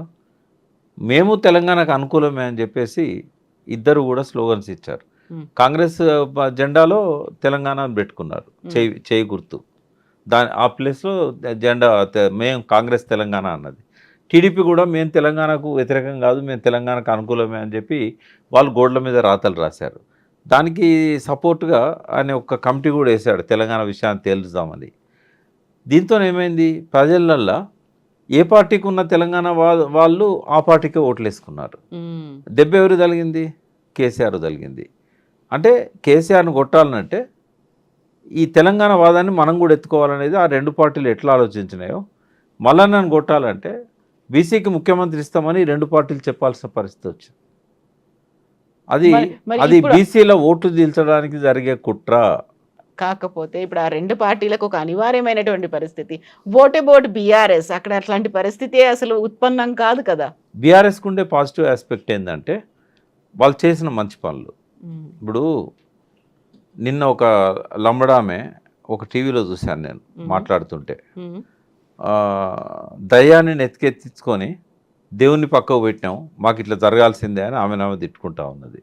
మేము తెలంగాణకు అనుకూలమే అని చెప్పేసి ఇద్దరు కూడా స్లోగన్స్ ఇచ్చారు. కాంగ్రెస్ జెండాలో తెలంగాణ పెట్టుకున్నారు, చేయి గుర్తు. ఆ ప్లేస్లో జెండా మేము కాంగ్రెస్ తెలంగాణ అన్నది. టీడీపీ కూడా మేము తెలంగాణకు వ్యతిరేకం కాదు, మేము తెలంగాణకు అనుకూలమే అని చెప్పి వాళ్ళు గోడ్ల మీద రాతలు రాశారు. దానికి సపోర్ట్గా ఆయన ఒక కమిటీ కూడా వేశాడు తెలంగాణ విషయాన్ని తేల్చుదామని. దీంతో ఏమైంది, ప్రజలల్లో ఏ పార్టీకి ఉన్న తెలంగాణ వాళ్ళు ఆ పార్టీకే ఓట్లు వేసుకున్నారు. దెబ్బ ఎవరు తగిలింది, కేసీఆర్ తగిలింది. అంటే కేసీఆర్ని కొట్టాలనంటే ఈ తెలంగాణ వాదాన్ని మనం కూడా ఎత్తుకోవాలనేది ఆ రెండు పార్టీలు ఎట్లా ఆలోచించినాయో, మల్లన్నను కొట్టాలంటే బీసీకి ముఖ్యమంత్రి ఇస్తామని ఈ రెండు పార్టీలు చెప్పాల్సిన పరిస్థితి వచ్చింది. అది బీసీల ఓట్లు తీల్చడానికి జరిగే కుట్ర. కాకపోతే ఇప్పుడు ఆ రెండు పార్టీలకు ఒక అనివార్యమైనటువంటి పరిస్థితి. What about BRS? అక్కడ అట్లాంటి పరిస్థితి అసలు ఉత్పన్నం కాదు కదా. బీఆర్ఎస్కి ఉండే పాజిటివ్ ఆస్పెక్ట్ ఏంటంటే వాళ్ళు చేసిన మంచి పనులు. ఇప్పుడు నిన్న ఒక లంబడామే ఒక టీవీలో చూశాను నేను మాట్లాడుతుంటే, దయ్యాన్ని నెత్తికెత్తించుకొని దేవుణ్ణి పక్కకు పెట్టినాం, మాకు ఇట్లా జరగాల్సిందే అని ఆమె తిట్టుకుంటా ఉన్నది.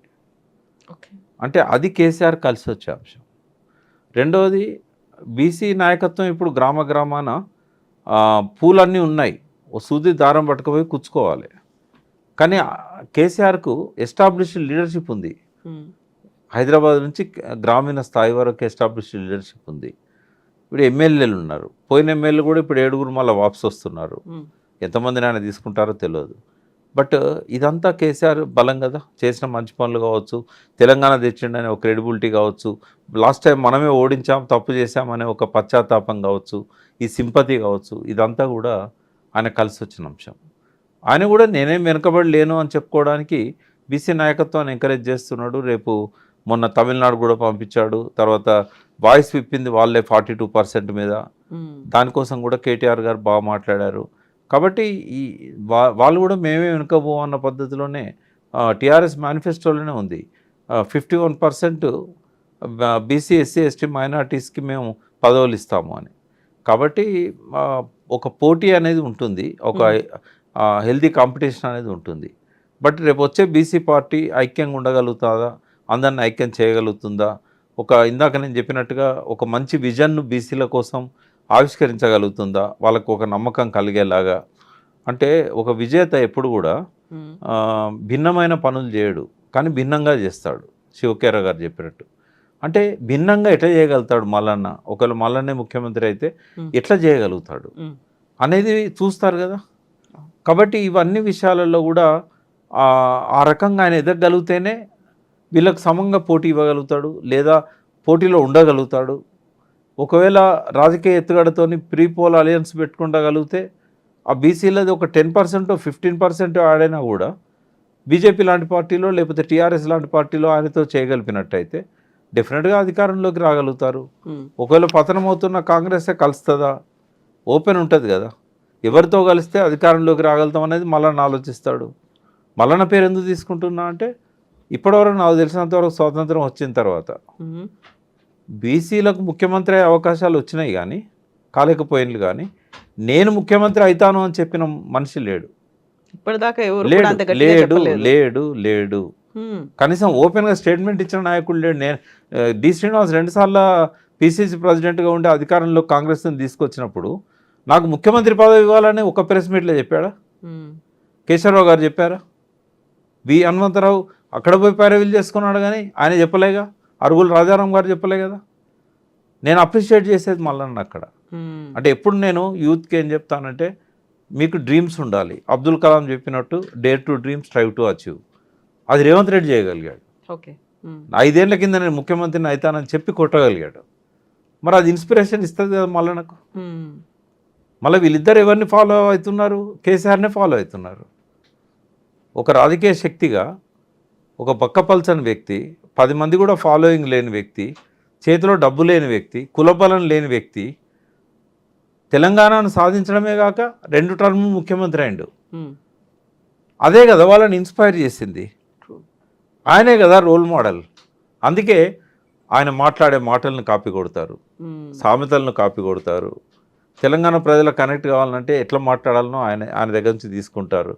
అంటే అది కేసీఆర్ కలిసి వచ్చే అంశం. రెండవది, బీసీ నాయకత్వం ఇప్పుడు గ్రామాన పూలన్నీ ఉన్నాయి, ఓ సూది దారం పట్టుకుపోయి కుచ్చుకోవాలి. కానీ కేసీఆర్కు ఎస్టాబ్లిష్డ్ లీడర్షిప్ ఉంది. హైదరాబాద్ నుంచి గ్రామీణ స్థాయి వరకు ఎస్టాబ్లిష్డ్ లీడర్షిప్ ఉంది. ఇప్పుడు ఎమ్మెల్యేలు ఉన్నారు, పోయిన ఎమ్మెల్యేలు కూడా ఇప్పుడు 7 మళ్ళీ వాపసు వస్తున్నారు. ఎంతమందిని ఆయన తీసుకుంటారో తెలియదు. బట్ ఇదంతా కేసీఆర్ బలం కదా, చేసిన మంచి పనులు కావచ్చు, తెలంగాణ తెచ్చిండనే ఒక క్రెడిబిలిటీ కావచ్చు, లాస్ట్ టైం మనమే ఓడించాం తప్పు చేశామనే ఒక పశ్చాత్తాపం కావచ్చు, ఈ సింపతి కావచ్చు, ఇదంతా కూడా ఆయన కలిసి వచ్చిన అంశం. ఆయన కూడా నేనేం వెనుకబడి లేను అని చెప్పుకోవడానికి బీసీ నాయకత్వాన్ని ఎంకరేజ్ చేస్తున్నాడు. రేపు మొన్న తమిళనాడు కూడా పంపించాడు. తర్వాత వాయిస్ విప్పింది వాళ్ళే 42% మీద. దానికోసం కూడా కేటీఆర్ గారు బాగా మాట్లాడారు. కాబట్టి వాళ్ళు కూడా మేమే వెనుకపో అన్న పద్ధతిలోనే టీఆర్ఎస్ మేనిఫెస్టోలోనే ఉంది 51% బీసీ ఎస్సీ ఎస్టీ మైనార్టీస్కి మేము పదవులు ఇస్తాము అని. కాబట్టి ఒక పోటీ అనేది ఉంటుంది, ఒక హెల్దీ కాంపిటీషన్ అనేది ఉంటుంది. బట్ రేపు వచ్చే బీసీ పార్టీ ఐక్యంగా ఉండగలుగుతుందా, అందరిని ఐక్యం చేయగలుగుతుందా, ఇందాక నేను చెప్పినట్టుగా ఒక మంచి విజన్ను బీసీల కోసం ఆవిష్కరించగలుగుతుందా, వాళ్ళకు ఒక నమ్మకం కలిగేలాగా. అంటే ఒక విజేత ఎప్పుడు కూడా భిన్నమైన పనులు చేయడు, కానీ భిన్నంగా చేస్తాడు. శివకేర గారు చెప్పినట్టు, అంటే భిన్నంగా ఎట్లా చేయగలుగుతాడు మల్లన్న, ఒకవేళ మల్లన్నే ముఖ్యమంత్రి అయితే ఎట్లా చేయగలుగుతాడు అనేది చూస్తారు కదా. కాబట్టి ఇవన్నీ విషయాలలో కూడా ఆ రకంగా ఆయన ఎదగగలిగితేనే వీళ్ళకు సమంగా పోటీ ఇవ్వగలుగుతాడు, లేదా పోటీలో ఉండగలుగుతాడు. ఒకవేళ రాజకీయ ఎత్తుగడతోని ప్రీ పోల్ అలయన్స్ పెట్టుకుండగలిగితే ఆ బీసీలది ఒక 10% 15% ఆడైనా కూడా బీజేపీ లాంటి పార్టీలో లేకపోతే టీఆర్ఎస్ లాంటి పార్టీలో ఆయనతో చేయగలిపినట్టయితే డెఫినెట్గా అధికారంలోకి రాగలుగుతారు. ఒకవేళ పతనం అవుతున్న కాంగ్రెసే కలుస్తుందా, ఓపెన్ ఉంటుంది కదా, ఎవరితో కలిస్తే అధికారంలోకి రాగలుగుతాం అనేది మల్లన్న ఆలోచిస్తాడు. మల్లన్న పేరు ఎందుకు తీసుకుంటున్నా అంటే ఇప్పటివరకు నాకు తెలిసినంతవరకు స్వాతంత్రం వచ్చిన తర్వాత బీసీలకు ముఖ్యమంత్రి అయ్యే అవకాశాలు వచ్చినాయి కానీ కాలేకపోయినలు, కానీ నేను ముఖ్యమంత్రి అవుతాను అని చెప్పిన మనిషి లేడు ఇప్పటిదాకా. లేడు కనీసం ఓపెన్గా స్టేట్మెంట్ ఇచ్చిన నాయకుడు లేడు. నేను డి శ్రీనివాస్ 2 సార్లు పిసిసి ప్రెసిడెంట్గా ఉండి అధికారంలో కాంగ్రెస్ని తీసుకొచ్చినప్పుడు నాకు ముఖ్యమంత్రి పదవి ఇవ్వాలని ఒక ప్రెస్ మీట్లో చెప్పాడా? కేశవరావు గారు చెప్పారా? వి హనుమంతరావు అక్కడ పోయి పైరవీలు చేసుకున్నాడు కానీ ఆయన చెప్పలేగా. అరుగుల రాజారాం గారు చెప్పలే కదా. నేను అప్రిషియేట్ చేసేది మల్లన్న అక్కడ. అంటే ఎప్పుడు నేను యూత్కి ఏం చెప్తానంటే, మీకు డ్రీమ్స్ ఉండాలి. అబ్దుల్ కలాం చెప్పినట్టు dare to dream, strive to achieve. అది రేవంత్ రెడ్డి చేయగలిగాడు. 5 ఏళ్ల కింద నేను ముఖ్యమంత్రిని అవుతానని చెప్పి కొట్టగలిగాడు. మరి అది ఇన్స్పిరేషన్ ఇస్తుంది కదా మల్లన్నకు. మళ్ళీ వీళ్ళిద్దరు ఎవరిని ఫాలో అవుతున్నారు? కేసీఆర్నే ఫాలో అవుతున్నారు. ఒక రాజకీయ శక్తిగా ఒక బక్కపల్చని వ్యక్తి, 10 మంది కూడా ఫాలోయింగ్ లేని వ్యక్తి, చేతిలో డబ్బు లేని వ్యక్తి, కులబలం లేని వ్యక్తి తెలంగాణను సాధించడమే కాక 2 టర్మ్ ముఖ్యమంత్రి అయిండు. అదే కదా వాళ్ళని ఇన్స్పైర్ చేసింది. ఆయనే కదా రోల్ మోడల్. అందుకే ఆయన మాట్లాడే మాటలను కాపీ కొడతారు, సామెతలను కాపీ కొడతారు. తెలంగాణ ప్రజలకు కనెక్ట్ కావాలంటే ఎట్లా మాట్లాడాలనో ఆయన దగ్గర నుంచి తీసుకుంటారు.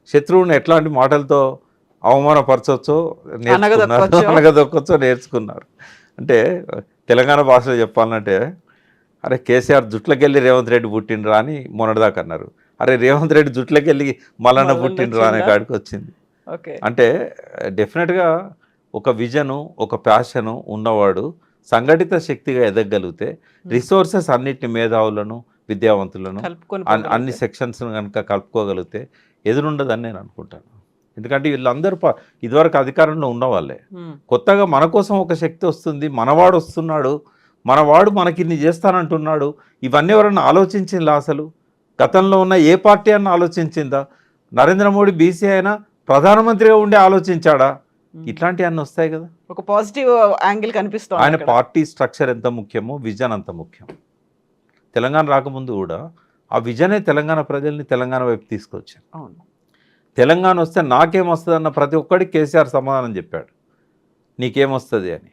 శత్రువుని ఎట్లాంటి మాటలతో అవమానపరచవచ్చో నేర్చుకున్నారు, అనగదొక్కచ్చో నేర్చుకున్నారు. అంటే తెలంగాణ భాషలో చెప్పాలంటే, అరే కేసీఆర్ జుట్లకెళ్ళి రేవంత్ రెడ్డి పుట్టిండ్రా అని మొన్నటిదాకా అన్నారు. అరే రేవంత్ రెడ్డి జుట్లకెళ్ళి మల్లన్న పుట్టిండ్రా అనే కాడికి వచ్చింది. అంటే డెఫినెట్గా ఒక విజను ఒక ప్యాషను ఉన్నవాడు సంఘటిత శక్తిగా ఎదగలిగితే రిసోర్సెస్ అన్నిటిని మేధావులను విద్యావంతులను కలుపుకొని అన్ని సెక్షన్స్ కనుక కలుపుకోగలిగితే ఎదురుండదని నేను అనుకుంటాను. ఎందుకంటే వీళ్ళందరూ ఇదివరకు అధికారంలో ఉన్నవాళ్ళే. కొత్తగా మన కోసం ఒక శక్తి వస్తుంది, మనవాడు వస్తున్నాడు, మనవాడు మనకి ఇన్ని చేస్తానంటున్నాడు. ఇవన్నీ ఎవరన్నా ఆలోచించిందా? అసలు గతంలో ఉన్న ఏ పార్టీ అన్నా ఆలోచించిందా? నరేంద్ర మోడీ బీసీ అయినా ప్రధానమంత్రిగా ఉండి ఆలోచించాడా? ఇట్లాంటివన్నీ వస్తాయి కదా. ఒక పాజిటివ్ యాంగిల్ కనిపిస్తుంది. ఆయన పార్టీ స్ట్రక్చర్ ఎంత ముఖ్యమో విజన్ అంత ముఖ్యం. తెలంగాణ రాకముందు కూడా ఆ విజనే తెలంగాణ ప్రజల్ని తెలంగాణ వైపు తీసుకొచ్చారు. అవును. తెలంగాణ వస్తే నాకేమొస్తుంది అన్న ప్రతి ఒక్కడికి కేసీఆర్ సమాధానం చెప్పాడు, నీకేమొస్తుంది అని.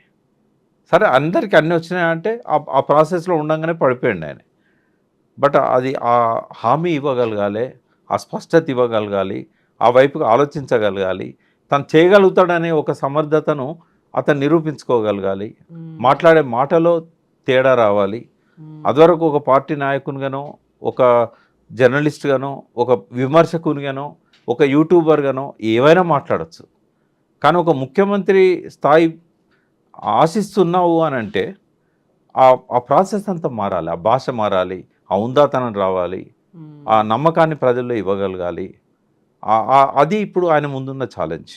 సరే అందరికీ అన్నీ వచ్చినాయంటే ఆ ప్రాసెస్లో ఉండగానే పడిపోయింది ఆయన. బట్ అది ఆ హామీ ఇవ్వగలగాలి, ఆ స్పష్టత ఇవ్వగలగాలి, ఆ వైపుగా ఆలోచించగలగాలి, తను చేయగలుగుతాడనే ఒక సమర్థతను అతను నిరూపించుకోగలగాలి, మాట్లాడే మాటలో తేడా రావాలి. అదివరకు ఒక పార్టీ నాయకునిగానో, ఒక జర్నలిస్ట్గానో, ఒక విమర్శకునిగానో, ఒక యూట్యూబర్గానో ఏవైనా మాట్లాడచ్చు. కానీ ఒక ముఖ్యమంత్రి స్థాయి ఆశిస్తున్నావు అని అంటే ఆ ప్రాసెస్ అంతా మారాలి, ఆ భాష మారాలి, ఆ ఉందాతనం రావాలి, ఆ నమ్మకాన్ని ప్రజల్లో ఇవ్వగలగాలి. అది ఇప్పుడు ఆయన ముందున్న ఛాలెంజ్.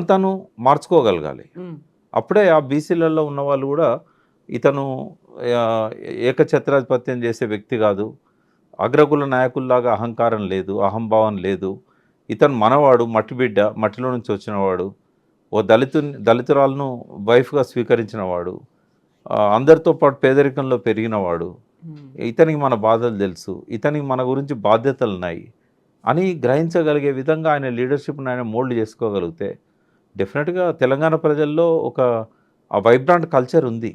తను మార్చుకోగలగాలి. అప్పుడే ఆ బీసీలలో ఉన్న వాళ్ళు కూడా ఇతను ఏకఛత్రాధిపత్యం చేసే వ్యక్తి కాదు, అగ్రకుల నాయకుల్లాగా అహంకారం లేదు, అహంభావం లేదు, ఇతను మనవాడు, మట్టి బిడ్డ, మట్టిలో నుంచి వచ్చినవాడు, ఓ దళితురాలను వైఫ్గా స్వీకరించినవాడు, అందరితో పాటు పేదరికంలో పెరిగినవాడు, ఇతనికి మన బాధలు తెలుసు, ఇతనికి మన గురించి బాధ్యతలు ఉన్నాయి అని గ్రహించగలిగే విధంగా ఆయన లీడర్షిప్ని ఆయన మోల్డ్ చేసుకోగలిగితే డెఫినెట్గా తెలంగాణ ప్రజల్లో ఒక వైబ్రాంట్ కల్చర్ ఉంది.